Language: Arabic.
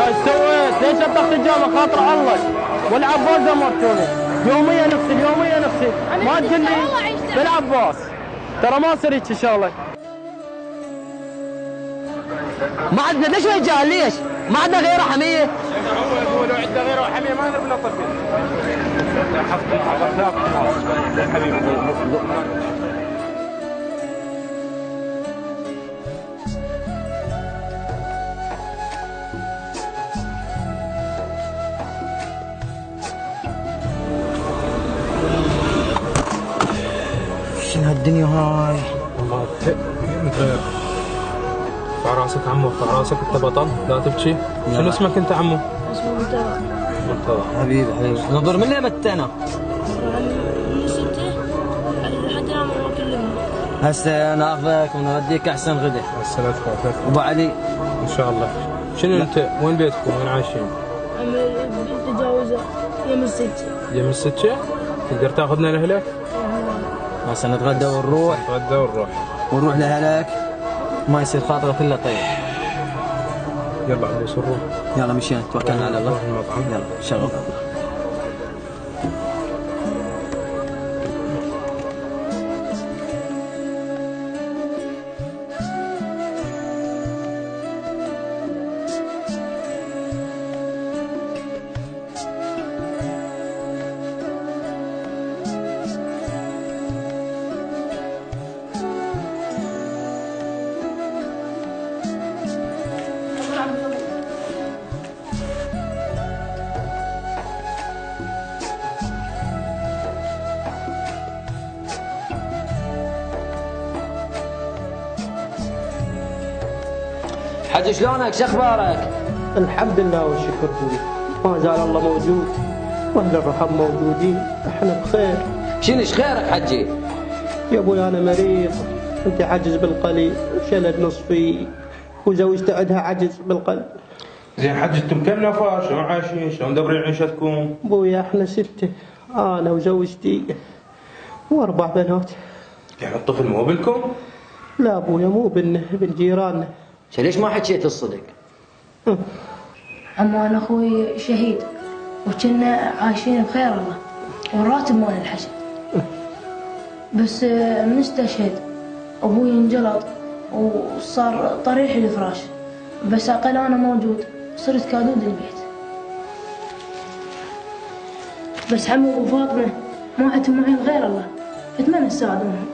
ايش سويت؟ ليش ابطخت الجامعه خاطر الله؟ والعباس امرتوني يوميا نغسل يوميا نغسل، ما تقول لي بالعباس ترى ما صير هيك شغله. ما عندنا ليش رجال ليش؟ ما عندنا غيره حميه؟ هو لو عنده غيره حميه ما نبي نطفي. شنو هالدنيا هاي؟ والله متغير. ارفع راسك عمو، ارفع راسك، انت بطل لا تبكي. شنو اسمك انت عمو؟ اسمه مرتضى. مرتضى. حبيبي حبيبي نظر من ليه متنا؟ من 6 لحد الان ما كلمنا. هسه ناخذك ونوديك احسن غدا. السلامة عليك. ابو علي ان شاء الله. شنو لا. انت وين بيتكم؟ وين عايشين؟ تجاوزه يوم 6. يم السكه؟ تقدر تاخذنا لاهلك؟ هسه نتغدى ونروح. نتغدى ونروح لاهلك، ما يصير خاطرك الا طيب. يلا عبوس نروح. يلا مشينا توكلنا على الله. المطعم. يلا شغل. حجي شلونك؟ شو اخبارك؟ الحمد لله والشكر لله، ما زال الله موجود واهل الرحم موجودين، احنا بخير. شنش خيرك حجي؟ يا ابوي انا مريض، انت عجز بالقلب، شلل نصفي وزوجتي عندها عجز بالقلب. زين حج انتم كم نفر؟ شلون عايشين؟ شلون مدبرين عيشتكم؟ ابوي احنا 6، انا وزوجتي و4 بنات. يعني الطفل مو بلكم؟ لا ابويا مو بن جيراننا. ليش ما حكيت الصدق؟ عمو انا اخوي شهيد وكنا عايشين بخير الله والراتب مال الحشد. بس من استشهد ابوي انجلط وصار طريح الفراش، بس اقل انا موجود صرت كادود البيت. بس عمو وفاطمه ما عندهم معين غير الله، اتمنى تساعدونهم.